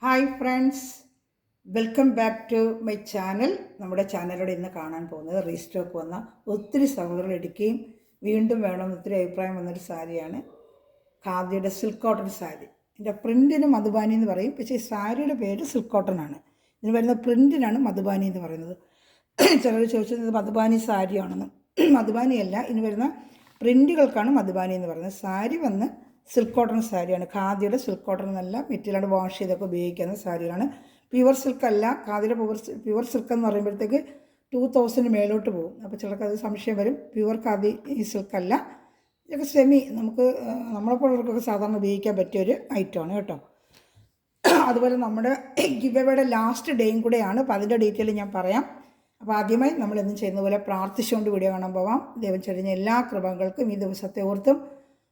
Hi friends, welcome back to my channel. നമ്മുടെ ചാനലിലൂടെ ഇന്ന് കാണാൻ പോകുന്നത് റീസ്റ്റോക്ക് വന്ന ഒത്തിരി സഹോദരങ്ങൾ എടുക്കുകയും വീണ്ടും വേണമെന്ന് ഒത്തിരി അഭിപ്രായം വന്നൊരു സാരിയാണ് ഖാദിയുടെ സിൽക്ക് കോട്ടൺ സാരി. ഇതിൻ്റെ പ്രിൻറ്റിന് മധുബാനി എന്ന് പറയും, പക്ഷേ ഈ സാരിയുടെ പേര് സിൽക്ക് കോട്ടൺ ആണ്. ഇതിന് വരുന്ന പ്രിൻറ്റിനാണ് മധുബാനി എന്ന് പറയുന്നത്. ചിലർ ചോദിച്ചത് മധുബാനി സാരിയാണെന്ന്. മധുബാനിയല്ല, ഇനി വരുന്ന പ്രിൻറ്റുകൾക്കാണ് മധുബാനി എന്ന് പറയുന്നത്. സാരി വന്ന് സിൽക്ക് കോട്ടൺ സാരിയാണ്. ഖാദിയുടെ സിൽക്ക് കോട്ടൺ എന്നല്ല, മെറ്റീരിയലാണ് വാഷ് ചെയ്തൊക്കെ ഉപയോഗിക്കുന്ന സാരികളാണ്. പ്യുവർ സിൽക്ക് അല്ല. ഖാദിയുടെ പ്യുവർ സിൽക്ക് എന്ന് പറയുമ്പോഴത്തേക്ക് 2000 മേലോട്ട് പോകും. അപ്പോൾ ചിലർക്ക് അത് സംശയം വരും. പ്യുവർ ഖാദി ഈ സിൽക്ക് അല്ല, ഇതൊക്കെ സെമി, നമുക്ക് നമ്മളെപ്പോലുള്ളവർക്കൊക്കെ സാധാരണ ഉപയോഗിക്കാൻ പറ്റിയൊരു ഐറ്റമാണ് കേട്ടോ. അതുപോലെ നമ്മുടെ ഗിവ് എവേയുടെ ലാസ്റ്റ് ഡേയും കൂടെയാണ്. അപ്പോൾ അതിൻ്റെ ഡീറ്റെയിൽ ഞാൻ പറയാം. അപ്പോൾ ആദ്യമായി നമ്മളെന്നും ചെയ്യുന്ന പോലെ പ്രാർത്ഥിച്ചുകൊണ്ട് വീഡിയോ കാണാൻ പോവാം. ദൈവം ചൊരിഞ്ഞ എല്ലാ കൃപകൾക്കും ഈ ദിവസത്തെ ഓർത്തും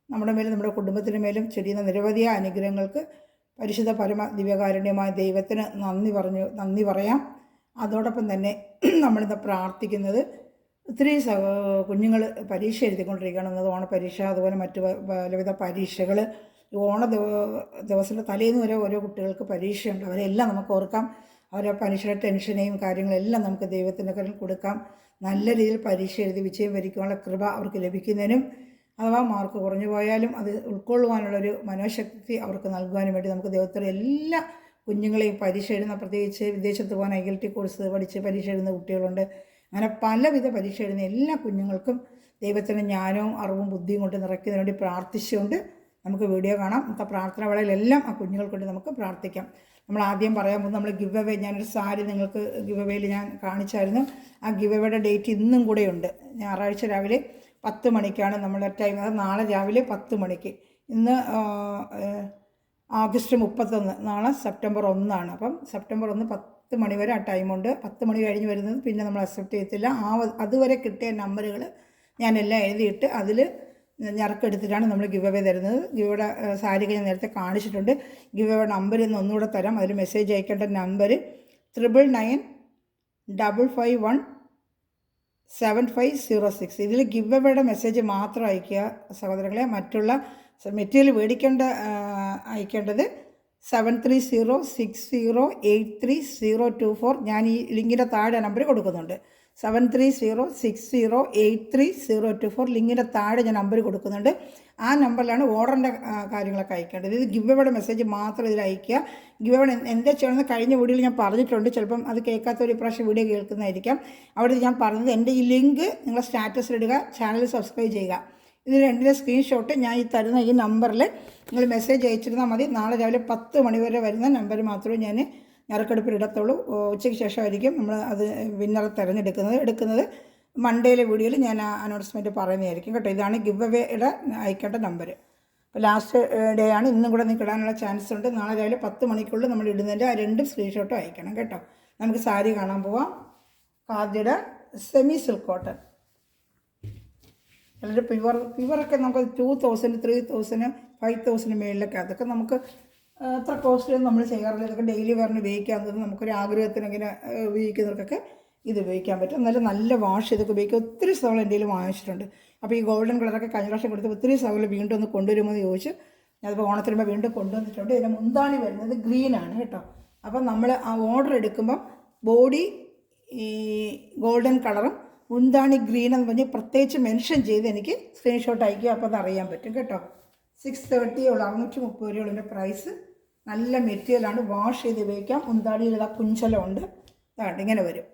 നമ്മുടെ മേലും നമ്മുടെ കുടുംബത്തിന് മേലും ചെയ്യുന്ന നിരവധിയായ അനുഗ്രഹങ്ങൾക്ക് പരിശുദ്ധ പരമ ദിവ്യകാരുണ്യമായ ദൈവത്തിന് നന്ദി പറയാം. അതോടൊപ്പം തന്നെ നമ്മളിന്ന് പ്രാർത്ഥിക്കുന്നത് ഒത്തിരി കുഞ്ഞുങ്ങൾ പരീക്ഷ എഴുതിക്കൊണ്ടിരിക്കുകയാണ്. ഓണപരീക്ഷ, അതുപോലെ മറ്റു പലവിധ പരീക്ഷകൾ. ദിവസത്തിൻ്റെ തലേന്ന് വരെ ഓരോ കുട്ടികൾക്ക് പരീക്ഷയുണ്ട്. അവരെല്ലാം നമുക്ക് ഓർക്കാം. അവരെ പരീക്ഷയുടെ ടെൻഷനെയും കാര്യങ്ങളെല്ലാം നമുക്ക് ദൈവത്തിൻ്റെ കയ്യിൽ കൊടുക്കാം. നല്ല രീതിയിൽ പരീക്ഷ എഴുതി വിജയം വരിക്കാനുള്ള കൃപ അവർക്ക് ലഭിക്കുന്നതിനും, അഥവാ മാർക്ക് കുറഞ്ഞു പോയാലും അത് ഉൾക്കൊള്ളുവാനുള്ളൊരു മനോശക്തി അവർക്ക് നൽകുവാനും വേണ്ടി നമുക്ക് ദൈവത്തോടെ എല്ലാ കുഞ്ഞുങ്ങളെയും പരീക്ഷ എഴുതുന്ന, പ്രത്യേകിച്ച് വിദേശത്ത് പോകാൻ IELTS കോഴ്സ് പഠിച്ച് പരീക്ഷ എഴുതുന്ന കുട്ടികളുണ്ട്. അങ്ങനെ പലവിധ പരീക്ഷ എഴുതുന്ന എല്ലാ കുഞ്ഞുങ്ങൾക്കും ദൈവത്തിൻ്റെ ജ്ഞാനവും അറിവും ബുദ്ധിയും കൊണ്ട് നിറയ്ക്കുന്നതിന് വേണ്ടി പ്രാർത്ഥിച്ചുകൊണ്ട് നമുക്ക് വീഡിയോ കാണാം. നമുക്ക് പ്രാർത്ഥന വേളയിലെല്ലാം ആ കുഞ്ഞുങ്ങൾക്ക് വേണ്ടി നമുക്ക് പ്രാർത്ഥിക്കാം. നമ്മൾ ആദ്യം പറയാൻ പോകുന്നത് നമ്മൾ ഗിവ് അവേ, ഞാനൊരു സാരി നിങ്ങൾക്ക് ഗിവ് അവേയിൽ ഞാൻ കാണിച്ചായിരുന്നു. ആ ഗിവ് അവേയുടെ ഡേറ്റ് ഇന്നും കൂടെയുണ്ട്. ഞായറാഴ്ച രാവിലെ 10 മണിക്കാണ് നമ്മുടെ ടൈം. അത് നാളെ രാവിലെ 10 മണിക്ക്. ഇന്ന് ഓഗസ്റ്റ് 31, നാളെ സെപ്റ്റംബർ 1 അപ്പം സെപ്റ്റംബർ 1 10 മണി വരെ ആ ടൈമുണ്ട്. 10 മണി കഴിഞ്ഞ് വരുന്നത് പിന്നെ നമ്മൾ അക്സെപ്റ്റ് ചെയ്യത്തില്ല. അതുവരെ കിട്ടിയ നമ്പറുകൾ ഞാനെല്ലാം എഴുതിയിട്ട് അതിൽ ഞറക്കെടുത്തിട്ടാണ് നമ്മൾ ഗിവ് അവേ തരുന്നത്. ഗിവയുടെ സാരിക്ക് ഞാൻ നേരത്തെ കാണിച്ചിട്ടുണ്ട്. ഗിവ് അവേ നമ്പർ ഇന്ന് ഒന്നുകൂടെ തരാം. അതിൽ മെസ്സേജ് അയക്കേണ്ട നമ്പർ 9995517506. ഇതിൽ ഗിവ് അവേയുടെ മെസ്സേജ് മാത്രം അയയ്ക്കുക സഹോദരങ്ങളെ. മറ്റുള്ള മെറ്റീരിയൽ അയക്കേണ്ടത് 7306083024. ഞാൻ ഈ ലിങ്കിൻ്റെ താഴെ നമ്പർ കൊടുക്കുന്നുണ്ട്. 7306083024 ലിങ്കിൻ്റെ താഴെ ഞാൻ നമ്പർ കൊടുക്കുന്നുണ്ട്. ആ നമ്പറിലാണ് ഓർഡറിൻ്റെ കാര്യങ്ങളൊക്കെ അയക്കേണ്ടത്. ഇത് ഗിവ് അവേയുടെ മെസ്സേജ് മാത്രം ഇതിൽ അയയ്ക്കുക. ഗിവ് അവേ എന്താ ചെയ്യണമെന്ന് കഴിഞ്ഞ വീഡിയോയിൽ ഞാൻ പറഞ്ഞിട്ടുണ്ട്. ചിലപ്പം അത് കേൾക്കാത്തൊരു പ്രാവശ്യം വീഡിയോ കേൾക്കുന്നതായിരിക്കാം. അവിടെ ഞാൻ പറഞ്ഞത് എൻ്റെ ഈ ലിങ്ക് നിങ്ങൾ സ്റ്റാറ്റസിലിടുക, ചാനൽ സബ്സ്ക്രൈബ് ചെയ്യുക. ഇത് രണ്ടിൻ്റെ സ്ക്രീൻഷോട്ട് ഞാൻ ഈ തരുന്ന ഈ നമ്പറിൽ നിങ്ങൾ മെസ്സേജ് അയച്ചിരുന്നാൽ മതി. നാളെ രാവിലെ 10 മണി വരെ വരുന്ന നമ്പർ മാത്രമേ ഞാൻ ഞറക്കെടുപ്പിൽ ഇടത്തുള്ളൂ. ഉച്ചയ്ക്ക് ശേഷമായിരിക്കും നമ്മൾ അത് വിന്നറെ എടുക്കുന്നത്. മൺഡേയിലെ വീഡിയോയിൽ ഞാൻ അനൗൺസ്മെൻറ്റ് പറയുന്നതായിരിക്കും കേട്ടോ. ഇതാണ് ഗിവ് അവേയുടെ അയക്കേണ്ട നമ്പർ. അപ്പോൾ ലാസ്റ്റ് ഡേ ആണ്. ഇന്നും കൂടെ നിങ്ങൾക്ക് ഇടാനുള്ള ചാൻസ് ഉണ്ട്. നാളെ രാവിലെ 10 മണിക്കുള്ളിൽ നമ്മൾ ഇടുന്നതിൻ്റെ ആ 2 സ്ക്രീൻഷോട്ടും അയക്കണം കേട്ടോ. നമുക്ക് സാരി കാണാൻ പോവാം. ഖാദിയുടെ സെമി സിൽക്ക് കോട്ടൺ. അല്ലെങ്കിൽ പ്യുവറൊക്കെ നമുക്ക് 2000, 3000, 5000 മേളിലൊക്കെ. അതൊക്കെ നമുക്ക് അത്ര കോസ്റ്റ്ലി ഒന്നും നമ്മൾ ചെയ്യാറില്ല. ഇതൊക്കെ ഡെയിലി പറഞ്ഞ് ഉപയോഗിക്കാവുന്നത്. നമുക്കൊരു ആഗ്രഹത്തിന് ഇങ്ങനെ ഉപയോഗിക്കുന്നവർക്കൊക്കെ ഇത് ഉപയോഗിക്കാൻ പറ്റും. എന്നാലും നല്ല വാഷ് ചെയ്തൊക്കെ ഉപയോഗിക്കുക. ഒത്തിരി സവൾ എൻ്റെ കയ്യിൽ വാങ്ങിച്ചിട്ടുണ്ട്. അപ്പോൾ ഈ ഗോൾഡൻ കളറൊക്കെ കഴിഞ്ഞ പ്രാവശ്യം കൊടുത്ത് ഒത്തിരി സവൾ വീണ്ടും ഒന്ന് കൊണ്ടുവരുമോ എന്ന് ചോദിച്ചു. ഞാനിപ്പോൾ ഓണത്തിനുമ്പോൾ വീണ്ടും കൊണ്ടുവന്നിട്ടുണ്ട്. ഇതിൻ്റെ മുന്താണി വരുന്നത് ഗ്രീനാണ് കേട്ടോ. അപ്പം നമ്മൾ ആ ഓർഡർ എടുക്കുമ്പം ബോഡി ഈ ഗോൾഡൻ കളറും മുന്താണി ഗ്രീൻ എന്ന് പറഞ്ഞ് പ്രത്യേകിച്ച് മെൻഷൻ ചെയ്ത് എനിക്ക് സ്ക്രീൻഷോട്ട് അയക്കുക. അപ്പോൾ അത് അറിയാൻ പറ്റും കേട്ടോ. 630 ഉള്ളൂ, 630 രൂപയുടെ പ്രൈസ്. നല്ല മെറ്റീരിയലാണ്, വാഷ് ചെയ്ത് ഉപയോഗിക്കാം. മുന്താണിയിൽ ഇതാ കുഞ്ചലമുണ്ട്. ഇങ്ങനെ വരും.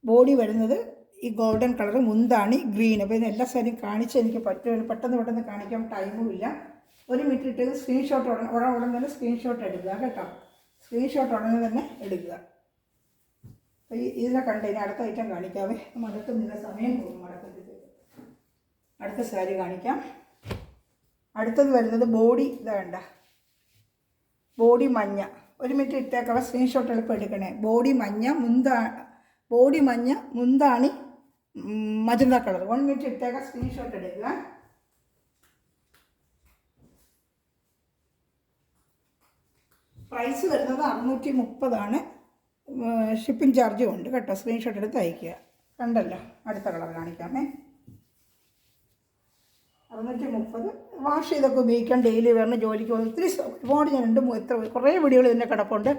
ബോഡി വരുന്നത് ഈ ഗോൾഡൻ കളർ, മുന്താണി ഗ്രീൻ. അപ്പോൾ ഇതിന് എല്ലാ സാരിയും കാണിച്ച് എനിക്ക് പെട്ടെന്ന് കാണിക്കാൻ ടൈമും ഇല്ല. 1 മിനിറ്റ് ഇട്ട് സ്ക്രീൻഷോട്ട് ഉടനെ തന്നെ സ്ക്രീൻഷോട്ട് എടുക്കുക കേട്ടോ. സ്ക്രീൻഷോട്ട് ഉടനെ തന്നെ എടുക്കുക. അപ്പോൾ ഇതിനെ കണ്ട് ഇനി അടുത്ത ഐറ്റം കാണിക്കാവേ. മടക്കുന്നില്ല, സമയം പോകും മടക്കത്തിലേക്ക്. അടുത്ത സാരി കാണിക്കാം. അടുത്തത് വരുന്നത് ബോഡി. വേണ്ട, ബോഡി മഞ്ഞ. 1 മിനിറ്റ് ഇട്ടേക്കാവ. സ്ക്രീൻഷോട്ട് എളുപ്പം എടുക്കണേ. ബോഡി മഞ്ഞ, മുന്താണി മജന്ത കളർ. 1 മിനിറ്റ് ഇട്ടേക്ക. സ്ക്രീൻഷോട്ട് എടുക്കുക. പ്രൈസ് വരുന്നത് 630 ഷിപ്പിംഗ് ചാർജും ഉണ്ട് കേട്ടോ. സ്ക്രീൻഷോട്ട് എടുത്ത് അയയ്ക്കുക. കണ്ടല്ലോ. അടുത്ത കളർ കാണിക്കാമേ. 630 വാഷ് ചെയ്തൊക്കെ ഉപയോഗിക്കാൻ ഡെയിലി വരണം ജോലിക്ക് പോകുന്നത് ഒത്തിരി ഒരുപാട് ഞാൻ കുറേ വീഡിയോകൾ ഇതിൻ്റെ കിടപ്പുണ്ട്.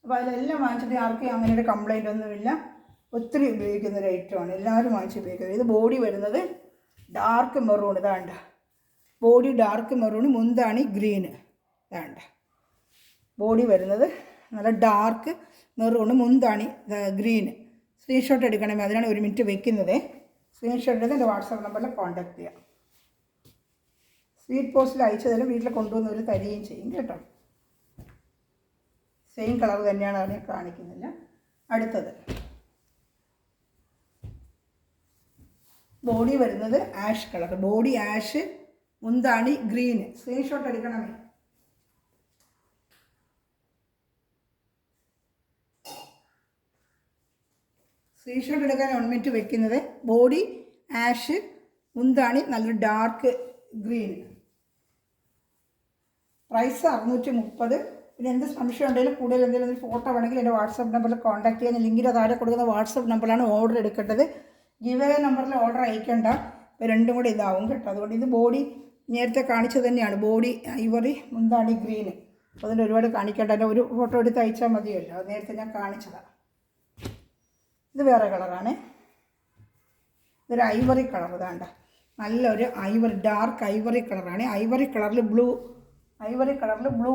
അപ്പോൾ അതിലെല്ലാം വാങ്ങിച്ചിട്ട് ആർക്കും അങ്ങനെ ഒരു കംപ്ലൈൻ്റ് ഒന്നുമില്ല. ഒത്തിരി ഉപയോഗിക്കുന്നൊരു ഐറ്റമാണ്, എല്ലാവരും വാങ്ങിച്ച് ഉപയോഗിക്കുന്നത്. ഇത് ബോഡി വരുന്നത് ഡാർക്ക് മെറൂൺ, ഇതാണ്ട ബോഡി ഡാർക്ക് മെറൂൺ, മുന്താണി ഗ്രീന്, ഇതാണ്ട ബോഡി വരുന്നത് നല്ല ഡാർക്ക് മെറൂൺ, മുന്താണി ഗ്രീന്. സ്ക്രീൻഷോട്ട് എടുക്കണമെങ്കിൽ അതിനാണ് 1 മിനിറ്റ് വെക്കുന്നത്. സ്ക്രീൻഷോട്ട് എടുത്ത് എൻ്റെ വാട്സാപ്പ് നമ്പറിൽ കോൺടാക്ട് ചെയ്യാം. സ്വീറ്റ് പോസ്റ്റിൽ അയച്ചു തരും, വീട്ടിൽ കൊണ്ടുവന്നവർ തരികയും ചെയ്യും കേട്ടോ. സെയിം കളർ തന്നെയാണ്, അതിനെ കാണിക്കുന്നില്ല. അടുത്തത് ബോഡി വരുന്നത് ആഷ് കളർ, ബോഡി ആഷ്, മുന്താണി ഗ്രീന്. സ്ക്രീൻഷോട്ട് എടുക്കണമേ. സ്ക്രീൻഷോട്ട് എടുക്കാൻ 1 മിനിറ്റ് വെക്കുന്നത്. ബോഡി ആഷ്, മുന്താണി നല്ലൊരു ഡാർക്ക് ഗ്രീൻ. പ്രൈസ് 630. പിന്നെ എന്ത് സംശയം ഉണ്ടെങ്കിലും കൂടുതൽ എന്തെങ്കിലും ഫോട്ടോ വേണമെങ്കിൽ എൻ്റെ വാട്സാപ്പ് നമ്പറിൽ കോൺടാക്ട് ചെയ്യുന്ന ലിങ്കിൻ്റെ താഴെ കൊടുക്കുന്ന വാട്സാപ്പ് നമ്പറിലാണ് ഓർഡർ എടുക്കേണ്ടത്. ഗിവ് നമ്പറിൽ ഓർഡർ അയക്കേണ്ട, ഇപ്പോൾ രണ്ടും കൂടി ഇതാവും കേട്ടോ. അതുകൊണ്ട് ഇത് ബോഡി നേരത്തെ കാണിച്ചത് തന്നെയാണ്, ബോഡി ഐവറി, മുന്താണി ഗ്രീന്. അപ്പോൾ അതിൻ്റെ ഒരുപാട് കാണിക്കേണ്ട, എൻ്റെ ഒരു ഫോട്ടോ എടുത്ത് അയച്ചാൽ മതിയല്ലോ, അത് നേരത്തെ ഞാൻ കാണിച്ചതാണ്. ഇത് വേറെ കളറാണ്, ഇതൊരു ഐവറി കളർ. ഇതാണ്ട നല്ലൊരു ഐവറി, ഡാർക്ക് ഐവറി കളറാണ്. ഐവറി കളറിൽ ബ്ലൂ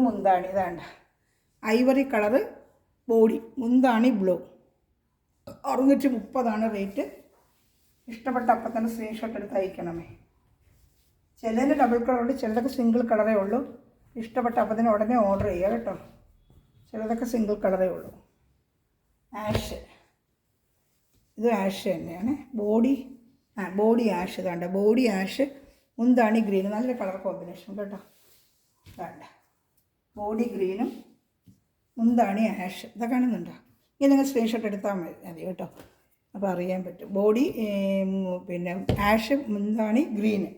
മുന്താണി. ഇതാണ്ട ഐവറി കളറ് ബോഡി, മുന്താണി ബ്ലൂ. 630 റേറ്റ്. ഇഷ്ടപ്പെട്ട അപ്പം തന്നെ സ്ക്രീൻഷോട്ട് എടുത്ത് അയക്കണമേ. ചിലതിന് ഡബിൾ കളറുണ്ട്, ചിലതൊക്കെ സിംഗിൾ കളറേ ഉള്ളൂ. ഇഷ്ടപ്പെട്ട അപ്പം തന്നെ ഉടനെ ഓർഡർ ചെയ്യുക കേട്ടോ. ചിലതൊക്കെ സിംഗിൾ കളറേ ഉള്ളൂ. ആഷ്, ഇത് ആഷ് തന്നെയാണ്. Body ash. ഇതാണ്ട ബോഡി ആഷ്, മുന്താണി ഗ്രീൻ. നല്ലൊരു കളർ കോമ്പിനേഷൻ കേട്ടോ. വേണ്ട ബോഡി ഗ്രീനും മുന്താണി ആഷ്. ഇതാ കാണുന്നുണ്ടോ? ഇനി നിങ്ങൾ സ്ക്രീൻഷോട്ട് എടുത്താൽ മതി കേട്ടോ, അപ്പോൾ അറിയാൻ പറ്റും. ബോഡി പിന്നെ ആഷ്, മുന്താണി ഗ്രീന്.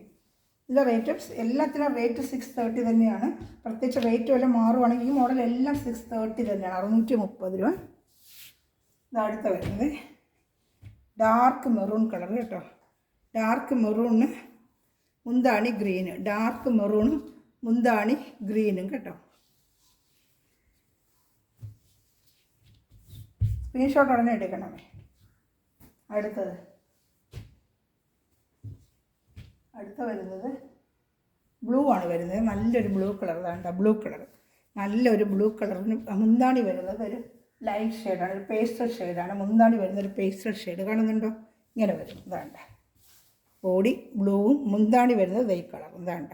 ഇതിൻ്റെ റേറ്റ് എല്ലാത്തിനും റേറ്റ് 630 തന്നെയാണ്. പ്രത്യേകിച്ച് റേറ്റ് വല്ല മാറുവാണെങ്കിൽ ഈ മോഡൽ എല്ലാം 630 തന്നെയാണ്, 630 രൂപ. ഇത് അടുത്ത വരുന്നത് ഡാർക്ക് മെറൂൺ കളർ കേട്ടോ. ഡാർക്ക് മെറൂണിന് മുന്താണി ഗ്രീന്, ഡാർക്ക് മെറൂണും മുന്താണി ഗ്രീനും കേട്ടോ. സ്ക്രീൻഷോട്ട് ഉടനെ എടുക്കണമേ. അടുത്ത വരുന്നത് ബ്ലൂ ആണ് വരുന്നത്. നല്ലൊരു ബ്ലൂ കളർ. വേണ്ട ബ്ലൂ കളർ, നല്ലൊരു ബ്ലൂ കളറിന് മുന്താണി വരുന്നത് ഒരു ലൈറ്റ് ഷെയ്ഡാണ്, ഒരു പേസ്റ്റൽ ഷെയ്ഡാണ്. മുന്താണി വരുന്നത് ഒരു പേസ്റ്റൽ ഷെയ്ഡ് കാണുന്നുണ്ടോ? ഇങ്ങനെ വരും. ഇതാണ്ട ബോഡി ബ്ലൂവും, മുന്താണി വരുന്നത് ഈ കളർ. ഇതാണ്ട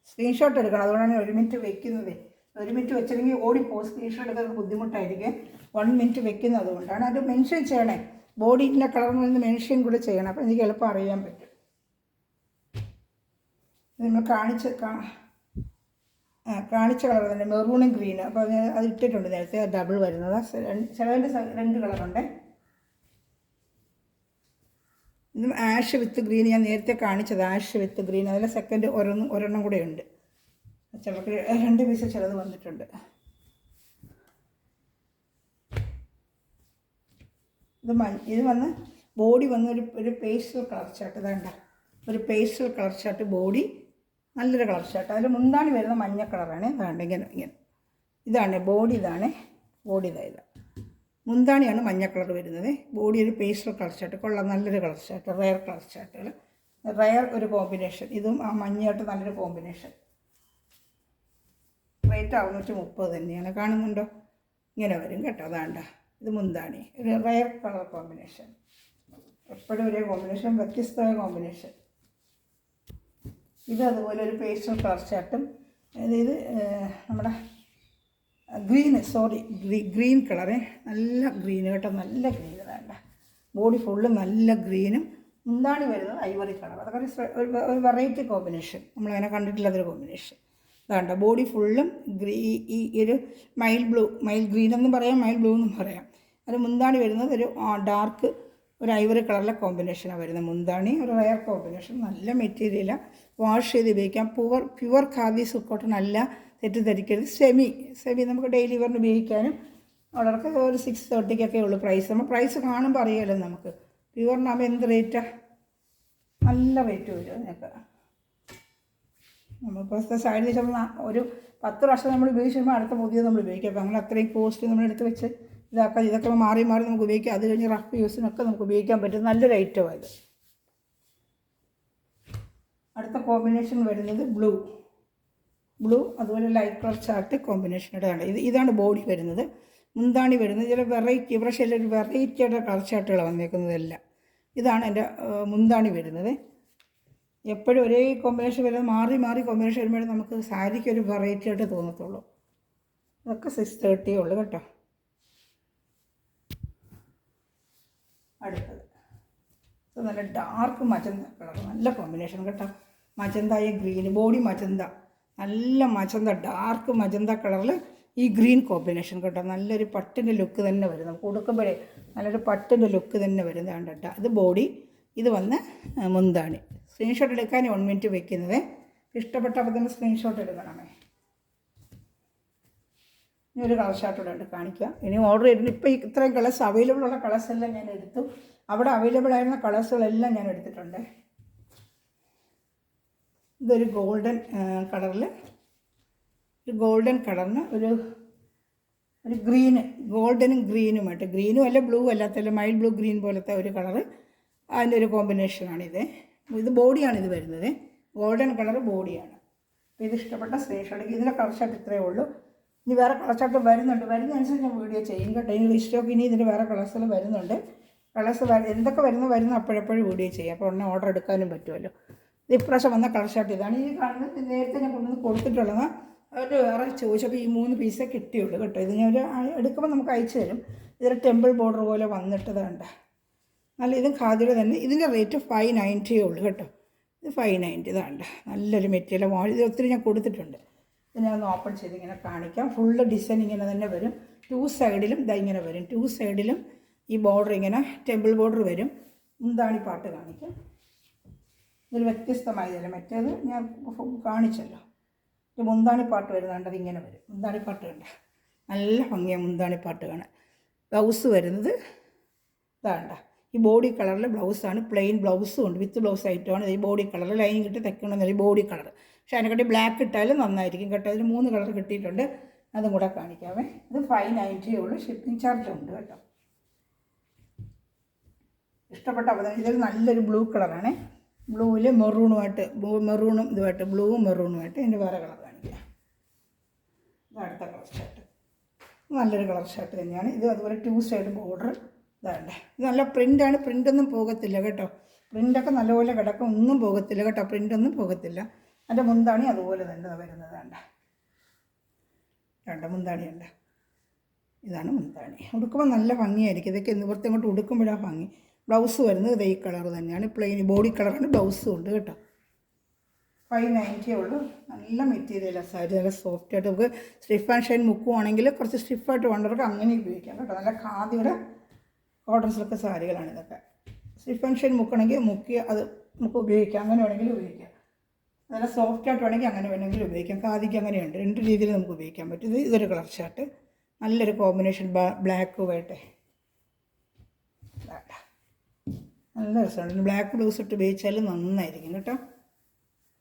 സ്ക്രീൻഷോട്ട് എടുക്കണം, അതുകൊണ്ടാണ് 1 മിനിറ്റ് വെക്കുന്നത്. 1 മിനിറ്റ് വെച്ചില്ലെങ്കിൽ ഓടിപ്പോകും, സ്ക്രീൻഷോട്ട് എടുക്കാൻ ബുദ്ധിമുട്ടായിരിക്കും. 1 മിനിറ്റ് വെക്കുന്നത് അതുകൊണ്ടാണ്. അത് മെൻഷൻ ചെയ്യണേ, ബോഡീൻ്റെ കളറിൽ നിന്ന് മെൻഷൻ കൂടെ ചെയ്യണം, അപ്പോൾ എനിക്ക് എളുപ്പം അറിയാൻ പറ്റും. നിങ്ങൾ കാണിച്ച കളർ തന്നെ മെറൂണും ഗ്രീനും. അപ്പോൾ അത് ഇട്ടിട്ടുണ്ട് നേരത്തെ, ഡബിൾ വരുന്നത്. ചിലതിൻ്റെ 2 കളറുണ്ട്. ഇതും ആഷ് വിത്ത് ഗ്രീൻ ഞാൻ നേരത്തെ കാണിച്ചത്, ആഷ് വിത്ത് ഗ്രീൻ. അതിൽ സെക്കൻഡ് ഒരെണ്ണം കൂടെ ഉണ്ട്, ചിലർക്ക് 2 പീസ് ചിലത് വന്നിട്ടുണ്ട്. ഇത് വന്ന് ബോഡി വന്ന് ഒരു പേസ്റ്റൽ കളർ ഷർട്ട്. ഇതാണ്ട ഒരു പേസ്റ്റൽ കളർ ഷർട്ട് ബോഡി, നല്ലൊരു കളർ ഷർട്ട്. അതിൽ മുന്താണി വരുന്ന മഞ്ഞ കളറാണ്. ഇതാണ്ട് ഇങ്ങനെ ഇതാണ് ബോഡി, ബോഡി ഇതാ. മുന്താണിയാണ് മഞ്ഞ കളർ വരുന്നത്. ബോഡി ഒരു പേസ്റ്റൽ കളർ ഷർട്ട്, കൊള്ളാം, നല്ലൊരു കളർ ഷർട്ട്. റയർ കളർ ഷർട്ടുകൾ, റയർ ഒരു കോമ്പിനേഷൻ. ഇതും ആ മഞ്ഞയായിട്ട് നല്ലൊരു കോമ്പിനേഷൻ. റേറ്റ് 630 തന്നെയാണ്. കാണുന്നുണ്ടോ? ഇങ്ങനെ വരും കേട്ടോ. അതാണ്ട ഇത് മുന്താണി, ഒരു റയർ കളർ കോമ്പിനേഷൻ. എപ്പോഴും ഒരേ കോമ്പിനേഷൻ, വ്യത്യസ്തമായ കോമ്പിനേഷൻ. ഇത് അതുപോലെ ഒരു പേസ്റ്റൽ കളർ ഷർട്ടും. ഇത് നമ്മുടെ ഗ്രീൻ കളറ്, നല്ല ഗ്രീൻ കേട്ടോ, നല്ല ഗ്രീൻ. വേണ്ട ബോഡി ഫുള്ള് നല്ല ഗ്രീനും, മുന്താണി വരുന്നത് ഐവറി കളർ. അതൊക്കെ ഒരു വെറൈറ്റി കോമ്പിനേഷൻ, നമ്മളങ്ങനെ കണ്ടിട്ടില്ലാത്തൊരു കോമ്പിനേഷൻ. വേണ്ട ബോഡി ഫുള്ളും ഈ ഒരു മൈൽ ഗ്രീൻ എന്നും പറയാം, മൈൽ ബ്ലൂ എന്നും പറയാം. അത് മുന്താണി വരുന്നത് ഒരു ഡാർക്ക് ഒരു ഐവറി കളറിലെ കോമ്പിനേഷനാണ് വരുന്നത്. മുന്താണി ഒരു റയർ കോമ്പിനേഷൻ, നല്ല മെറ്റീരിയലാണ്, വാഷ് ചെയ്ത് ഉപയോഗിക്കാം. പ്യുവർ ഖാദി സിൽക്ക് കോട്ടൺ അല്ല, തെറ്റിദ്ധരിക്കരുത്. സെമി നമുക്ക് ഡെയിലി വെയറിന് ഉപയോഗിക്കാനും. അവർക്ക് ഒരു 630 ഉള്ളൂ പ്രൈസ്. നമ്മൾ പ്രൈസ് കാണുമ്പോൾ അറിയാമല്ലോ നമുക്ക്. പ്യുവറിനാകുമ്പോൾ എന്ത് റേറ്റാണ്, നല്ല റേറ്റ് വരും അതിനൊക്കെ. നമ്മളിപ്പോൾ സൈഡിൽ വെച്ചാൽ ഒരു 10 പ്രാവശ്യം നമ്മൾ ഉപയോഗിച്ച് അടുത്ത പുതിയത് നമ്മൾ ഉപയോഗിക്കാം. അപ്പോൾ അങ്ങനെ അത്രയും കോസ്റ്റ് നമ്മൾ എടുത്ത് വെച്ച് ഇതാക്കാം. ഇതൊക്കെ മാറി മാറി നമുക്ക് ഉപയോഗിക്കാം. അത് കഴിഞ്ഞ് റഫ് യൂസിനൊക്കെ നമുക്ക് ഉപയോഗിക്കാൻ പറ്റും. നല്ലൊരു ഐറ്റമാണ് ഇത്. അടുത്ത കോമ്പിനേഷൻ വരുന്നത് ബ്ലൂ അതുപോലെ ലൈറ്റ് കളർ ചാർട്ട് കോമ്പിനേഷനുടെ ആണ്. ഇതാണ് ബോഡി വരുന്നത്. മുന്താണി വരുന്നത് ചില വെറൈറ്റി, പക്ഷേ ഒരു വെറൈറ്റിയുടെ കളർ ചാർട്ടുകൾ വന്നേക്കുന്നതെല്ലാം. ഇതാണ് എൻ്റെ മുന്താണി വരുന്നത്. എപ്പോഴും ഒരേ കോമ്പിനേഷൻ വരുന്നത് മാറി മാറി കോമ്പിനേഷൻ വരുമ്പോഴേ നമുക്ക് സാരിക്ക് ഒരു വെറൈറ്റി ആയിട്ട് തോന്നത്തുള്ളൂ. ഇതൊക്കെ 630 ഉള്ളു കേട്ടോ. അടുത്തത് ഇത് നല്ല ഡാർക്ക് മജന്ത കളർ, നല്ല കോമ്പിനേഷൻ കേട്ടോ. മജന്തായ ഗ്രീൻ, ബോഡി മജന്ത, നല്ല മജന്ത, ഡാർക്ക് മജന്ത കളറിൽ ഈ ഗ്രീൻ കോമ്പിനേഷൻ കേട്ടോ. നല്ലൊരു പട്ടിൻ്റെ ലുക്ക് തന്നെ വരും. നമുക്ക് ഉടുക്കുമ്പോഴേ നല്ലൊരു പട്ടിൻ്റെ ലുക്ക് തന്നെ വരുന്നതാണ് കേട്ടോ. ഇത് ബോഡി, ഇത് വന്ന് മുന്താണി. സ്ക്രീൻഷോട്ട് എടുക്കാൻ 1 മിനിറ്റ് വെക്കുന്നത്. ഇഷ്ടപ്പെട്ടപ്പോൾ തന്നെ സ്ക്രീൻഷോട്ട് എടുക്കണമേ. ഇനി ഒരു കളർ ഷാർട്ട് ഇവിടെ ഉണ്ട്, കാണിക്കാം. ഇനി ഓർഡർ ചെയ്തിട്ടുണ്ട്. ഇപ്പോൾ ഇത്രയും കളേഴ്സ് അവൈലബിൾ ഉള്ള കളേഴ്സ് എല്ലാം ഞാൻ എടുത്തു. അവിടെ അവൈലബിൾ ആയിരുന്ന കളേഴ്സുകളെല്ലാം ഞാൻ എടുത്തിട്ടുണ്ട്. ഇതൊരു ഗോൾഡൻ കളറിൽ, ഒരു ഗോൾഡൻ കളറിന് ഒരു ഗ്രീന്, ഗോൾഡനും ഗ്രീനുമായിട്ട്, ഗ്രീനും അല്ല ബ്ലൂ അല്ലാത്തല്ല, മൈൽഡ് ബ്ലൂ ഗ്രീൻ പോലത്തെ ഒരു കളറ്, അതിൻ്റെ ഒരു കോമ്പിനേഷനാണിത്. ഇത് ബോഡിയാണ് ഇത് വരുന്നത്, ഗോൾഡൻ കളർ ബോഡിയാണ്. അപ്പോൾ ഇത് ഇഷ്ടപ്പെട്ട സ്ക്രീൻഷോട്ട്. ഇതിൻ്റെ കളർ ഷാർട്ട് ഇത്രയേ ഉള്ളൂ. ഇനി വേറെ കളർ ഷാർട്ട് വരുന്നതനുസരിച്ച് ഞാൻ വീഡിയോ ചെയ്യും കേട്ടോ. ഇനി സ്റ്റോക്ക് ഇനി ഇതിൻ്റെ വേറെ കളേഴ്സിൽ വരുന്നുണ്ട്. കളേഴ്സ് എന്തൊക്കെ വരുന്നു അപ്പോഴെപ്പോഴും വീഡിയോ ചെയ്യും. അപ്പോൾ ഉടനെ ഓർഡർ എടുക്കാനും പറ്റുമല്ലോ. ഇത് ഇപ്രാവശ്യം വന്ന കളർ ഷാർട്ട് ഇതാണ്. ഈ കാണുന്നത് നേരത്തെ ഞാൻ കൊണ്ടുവന്ന് കൊടുത്തിട്ടുള്ളതാണ്. അവർ വേറെ ചോദിച്ചപ്പോൾ ഈ 3 പീസേ കിട്ടിയുള്ളൂ കേട്ടോ. ഇത് ഞാൻ എടുക്കുമ്പോൾ നമുക്ക് അയച്ചു തരും. ഇതൊരു ടെമ്പിൾ ബോർഡർ പോലെ വന്നിട്ട് വേണ്ട, നല്ല ഇതും ഖാദിയുടെ തന്നെ. ഇതിൻ്റെ റേറ്റ് 590 ഉള്ളൂ കേട്ടോ. ഇത് 590 ഇതാണ്ട, നല്ലൊരു മെറ്റീരിയൽ. ഇത് ഒത്തിരി ഞാൻ കൊടുത്തിട്ടുണ്ട്. ഇത് ഞാൻ ഒന്ന് ഓപ്പൺ ചെയ്ത് ഇങ്ങനെ കാണിക്കാം. ഫുള്ള് ഡിസൈൻ ഇങ്ങനെ തന്നെ വരും. 2 സൈഡിലും ഇതാ ഇങ്ങനെ വരും. 2 സൈഡിലും ഈ ബോർഡർ ഇങ്ങനെ ടെമ്പിൾ ബോർഡർ വരും. മുന്താണി പാട്ട് കാണിക്കാം. ഇതൊരു വ്യത്യസ്തമായതല്ല, മറ്റേത് ഞാൻ കാണിച്ചല്ലോ. ഇത് മുന്താണി പാട്ട് വരുന്നുണ്ട്, ഇങ്ങനെ വരും. മുന്താണി പാട്ട് കണ്ട നല്ല ഭംഗിയാണ് മുന്താണി പാട്ട് കാണാൻ. ബ്ലൗസ് വരുന്നത് ഇതാണ്ട, ഈ ബോഡി കളറിൽ ബ്ലൗസാണ്. പ്ലെയിൻ ബ്ലൗസും ഉണ്ട്, വിത്ത് ബ്ലൗസ് ആയിട്ടാണ്. ഈ ബോഡി കളർ ലൈൻ കിട്ടി തെക്കണമെന്നല്ല, ഈ ബോഡി കളർ. പക്ഷേ അതിനെക്കാട്ടി ബ്ലാക്ക് ഇട്ടാലും നന്നായിരിക്കും കേട്ടോ. അതിന് 3 കളർ കിട്ടിയിട്ടുണ്ട്, അതും കൂടെ കാണിക്കാമേ. ഇത് 590 ഉള്ളൂ. ഷിപ്പിംഗ് ചാർജ് ഉണ്ട് കേട്ടോ. ഇഷ്ടപ്പെട്ട ഇതൊരു നല്ലൊരു ബ്ലൂ കളറാണ്. ബ്ലൂവിൽ മെറൂണുമായിട്ട്, മെറൂണും ഇതുമായിട്ട്, ബ്ലൂവും മെറൂണുമായിട്ട്. ഇതിൻ്റെ വേറെ കളർ കാണിക്കാം. ഇത് അടുത്ത കളർ ഷർട്ട്, നല്ലൊരു കളർ ഷർട്ട് തന്നെയാണ് ഇത്. അതുപോലെ 2 സൈഡ് ബോർഡർ ഇതാണ്ട്. ഇത് നല്ല പ്രിൻ്റാണ്, പ്രിൻ്റൊന്നും പോകത്തില്ല കേട്ടോ. പ്രിൻ്റൊക്കെ നല്ലപോലെ കിടക്കും, ഒന്നും പോകത്തില്ല കേട്ടോ. പ്രിൻ്റൊന്നും പോകത്തില്ല. അതിൻ്റെ മുന്താണി അതുപോലെ തന്നെ വരുന്നത് വേണ്ട മുന്താണി ഉണ്ട്. ഇതാണ് മുന്താണി. ഉടുക്കുമ്പോൾ നല്ല ഭംഗിയായിരിക്കും. ഇതൊക്കെ നിവർത്തി അങ്ങോട്ട് ഉടുക്കുമ്പോഴാണ് ഭംഗി. ബ്ലൗസ് വരുന്നത് ഇത് ഈ കളർ തന്നെയാണ്, പ്ലെയിൻ ബോഡി കളറാണ്. ബ്ലൗസും ഉണ്ട് കേട്ടോ. 590 ഉള്ളൂ. നല്ല മെറ്റീരിയലാണ് സാരി, നല്ല സോഫ്റ്റ് ആയിട്ട്. നമുക്ക് സ്റ്റിഫ് ആൻഡ് ഷൈൻ മുക്കുവാണെങ്കിൽ കുറച്ച് സ്റ്റിഫായിട്ട് വേണ്ടവർക്ക് അങ്ങനെ ഉപയോഗിക്കാം കേട്ടോ. നല്ല ഖാദിയുടെ കോട്ടൺ സിൽക്ക് സാരികളാണ് ഇതൊക്കെ. സ്റ്റിഫ് ആൻഡ് ഷൈൻ മുക്കണമെങ്കിൽ മുക്കി അത് നമുക്ക് ഉപയോഗിക്കാം, അങ്ങനെ വേണമെങ്കിൽ ഉപയോഗിക്കാം. നല്ല സോഫ്റ്റായിട്ട് വേണമെങ്കിൽ അങ്ങനെ വേണമെങ്കിൽ ഉപയോഗിക്കാം. ഖാദിക്ക് അങ്ങനെയുണ്ട്, 2 രീതിയിൽ നമുക്ക് ഉപയോഗിക്കാൻ പറ്റും. ഇതൊരു കളർ ഷർട്ട്, നല്ലൊരു കോമ്പിനേഷൻ, ബ്ലാക്ക് വേട്ടെ, നല്ല രസമുണ്ട്. ബ്ലാക്ക് ബ്ലൗസ് ഇട്ട് ഉപയോഗിച്ചാലും നന്നായിരിക്കും കേട്ടോ.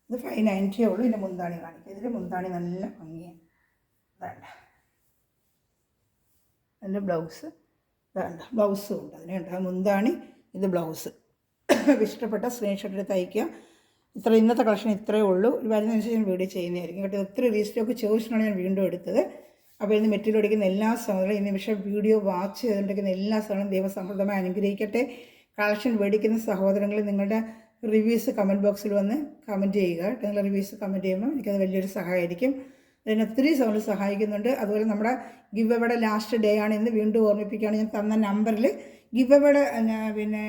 ഇത് 590 ഉള്ളൂ. ഇതിൻ്റെ മുന്താണി കാണിക്കുക. ഇതിൻ്റെ മുന്താണി നല്ല ഭംഗിയാണ്. വേണ്ട അതിൻ്റെ ബ്ലൗസ് വേണ്ട, ബ്ലൗസും ഉണ്ട് അതിനുണ്ട്. മുന്താണി, ഇത് ബ്ലൗസ്. ഇഷ്ടപ്പെട്ട സ്ക്രീൻഷോട്ട് എടുത്ത് അയക്കുക. ഇന്നത്തെ കളക്ഷൻ ഇത്രയേ ഉള്ളൂ. വരുന്നതനുസരിച്ച് ഞാൻ വീഡിയോ ചെയ്യുന്നതായിരിക്കും കേട്ടോ. ഒത്തിരി റീസ്റ്റോക്ക് ചോദിച്ചിട്ടാണ് ഞാൻ വീണ്ടും എടുത്തത്. അപ്പോൾ ഇന്ന് മെറ്റീരിയൽ അടിക്കുന്ന എല്ലാ സ്ഥലങ്ങളും ഈ നിമിഷം വീഡിയോ വാച്ച് ചെയ്തുകൊണ്ടിരിക്കുന്ന എല്ലാ സ്ഥലങ്ങളും ദൈവസമൃദ്ധമായി അനുഗ്രഹിക്കട്ടെ. കളക്ഷൻ മേടിക്കുന്ന സഹോദരങ്ങൾ നിങ്ങളുടെ റിവ്യൂസ് കമൻറ്റ് ബോക്സിൽ വന്ന് കമൻറ്റ് ചെയ്യുക. നിങ്ങളുടെ റിവ്യൂസ് കമൻറ്റ് ചെയ്യുമ്പോൾ എനിക്കത് വലിയൊരു സഹായമായിരിക്കും. അതിന് ഒത്തിരി സൗണ്ട് സഹായിക്കുന്നുണ്ട്. അതുപോലെ നമ്മുടെ ഗിവ് എവേയുടെ ലാസ്റ്റ് ഡേ ആണ് ഇന്ന്. വീണ്ടും ഓർമ്മിപ്പിക്കുകയാണ്, ഞാൻ തന്ന നമ്പറിൽ ഗിവ് എവേയുടെ പിന്നെ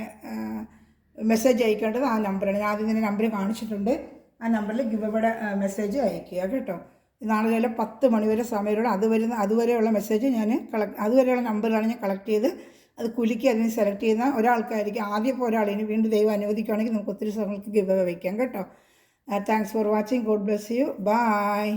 മെസ്സേജ് അയക്കേണ്ടത് ആ നമ്പറാണ്. ഞാൻ ആദ്യം തന്നെ നമ്പർ കാണിച്ചിട്ടുണ്ട്. ആ നമ്പറിൽ ഗിവ് എവേയുടെ മെസ്സേജ് അയക്കുക കേട്ടോ. നാളെ രാവിലെ 10 മണി വരെ സമയമുള്ള അതുവരെയുള്ള മെസ്സേജ് ഞാൻ അതുവരെയുള്ള നമ്പറിലാണ് ഞാൻ കളക്ട് ചെയ്ത് അത് കുലുക്കി അതിന് സെലക്ട് ചെയ്യുന്ന ഒരാൾക്കായിരിക്കും. ആദ്യം ഇപ്പോൾ ഒരാളിന് വീണ്ടും ദൈവം അനുവദിക്കുകയാണെങ്കിൽ നമുക്ക് ഒത്തിരി സമയത്ത് ഗിവ് അവേ വയ്ക്കാം കേട്ടോ. Thanks for watching. God bless you. By.